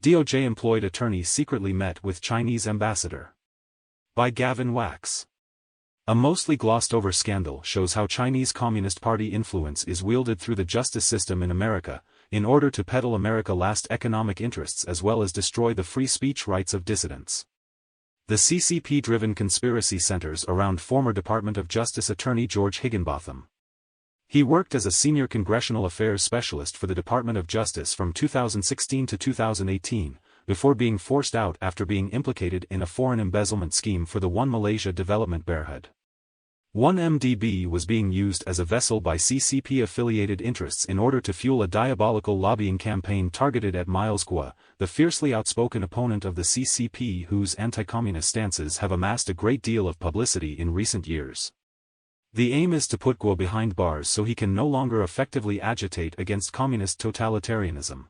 DOJ-employed attorney secretly met with Chinese ambassador. By Gavin Wax. A mostly glossed-over scandal shows how Chinese Communist Party influence is wielded through the justice system in America, in order to peddle America's last economic interests as well as destroy the free speech rights of dissidents. The CCP-driven conspiracy centers around former Department of Justice Attorney George Higginbotham. He worked as a senior congressional affairs specialist for the Department of Justice from 2016 to 2018, before being forced out after being implicated in a foreign embezzlement scheme for the One Malaysia Development Berhad. 1MDB was being used as a vessel by CCP-affiliated interests in order to fuel a diabolical lobbying campaign targeted at Miles Guo, the fiercely outspoken opponent of the CCP whose anti-communist stances have amassed a great deal of publicity in recent years. The aim is to put Guo behind bars so he can no longer effectively agitate against communist totalitarianism.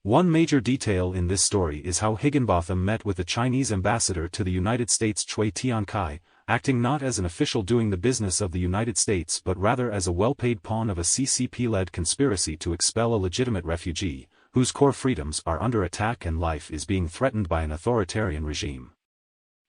One major detail in this story is how Higginbotham met with the Chinese ambassador to the United States Cui Tiankai, acting not as an official doing the business of the United States but rather as a well-paid pawn of a CCP-led conspiracy to expel a legitimate refugee, whose core freedoms are under attack and life is being threatened by an authoritarian regime.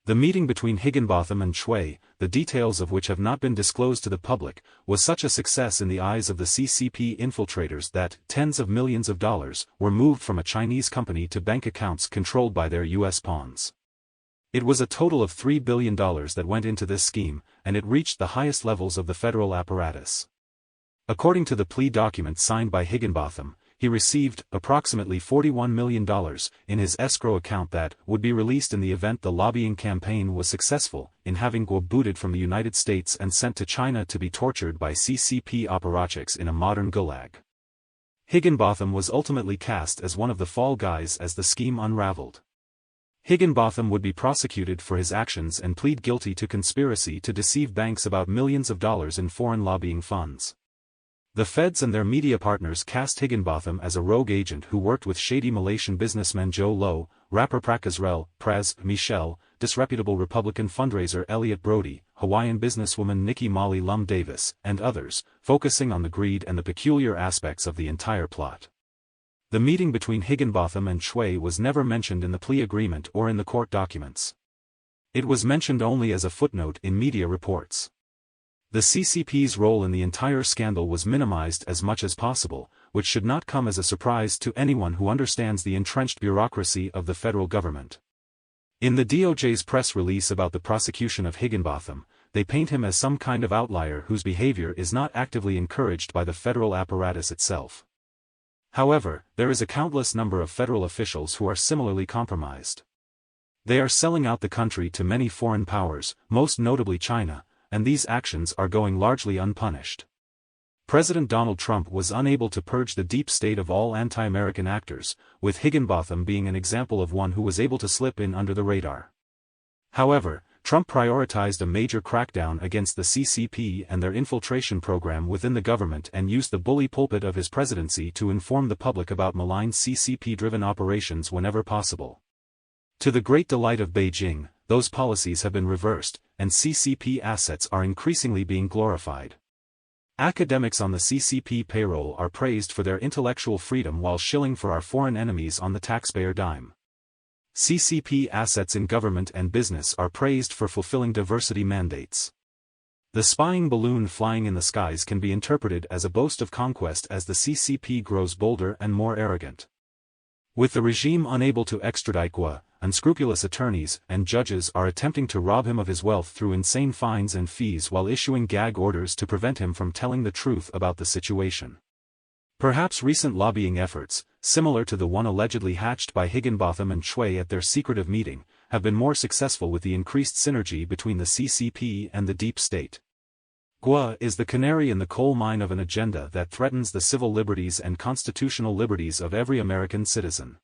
The meeting between Higginbotham and Cui, the details of which have not been disclosed to the public, was such a success in the eyes of the CCP infiltrators that tens of millions of dollars were moved from a Chinese company to bank accounts controlled by their U.S. pawns. It was a total of $3 billion that went into this scheme, and it reached the highest levels of the federal apparatus. According to the plea document signed by Higginbotham, he received approximately $41 million in his escrow account that would be released in the event the lobbying campaign was successful in having Guo booted from the United States and sent to China to be tortured by CCP apparatchiks in a modern gulag. Higginbotham was ultimately cast as one of the fall guys as the scheme unraveled. Higginbotham would be prosecuted for his actions and plead guilty to conspiracy to deceive banks about millions of dollars in foreign lobbying funds. The feds and their media partners cast Higginbotham as a rogue agent who worked with shady Malaysian businessman Joe Low, rapper Prakazrel, Praz, Michelle, disreputable Republican fundraiser Elliot Brody, Hawaiian businesswoman Nikki Molly Lum Davis, and others, focusing on the greed and the peculiar aspects of the entire plot. The meeting between Higginbotham and Cui was never mentioned in the plea agreement or in the court documents. It was mentioned only as a footnote in media reports. The CCP's role in the entire scandal was minimized as much as possible, which should not come as a surprise to anyone who understands the entrenched bureaucracy of the federal government. In the DOJ's press release about the prosecution of Higginbotham, they paint him as some kind of outlier whose behavior is not actively encouraged by the federal apparatus itself. However, there is a countless number of federal officials who are similarly compromised. They are selling out the country to many foreign powers, most notably China, and these actions are going largely unpunished. President Donald Trump was unable to purge the deep state of all anti-American actors, with Higginbotham being an example of one who was able to slip in under the radar. However, Trump prioritized a major crackdown against the CCP and their infiltration program within the government and used the bully pulpit of his presidency to inform the public about malign CCP-driven operations whenever possible. To the great delight of Beijing, those policies have been reversed, and CCP assets are increasingly being glorified. Academics on the CCP payroll are praised for their intellectual freedom while shilling for our foreign enemies on the taxpayer dime. CCP assets in government and business are praised for fulfilling diversity mandates. The spying balloon flying in the skies can be interpreted as a boast of conquest as the CCP grows bolder and more arrogant. With the regime unable to extradite Guo, unscrupulous attorneys and judges are attempting to rob him of his wealth through insane fines and fees while issuing gag orders to prevent him from telling the truth about the situation. Perhaps recent lobbying efforts, similar to the one allegedly hatched by Higginbotham and Cui at their secretive meeting, have been more successful with the increased synergy between the CCP and the deep state. Guo is the canary in the coal mine of an agenda that threatens the civil liberties and constitutional liberties of every American citizen.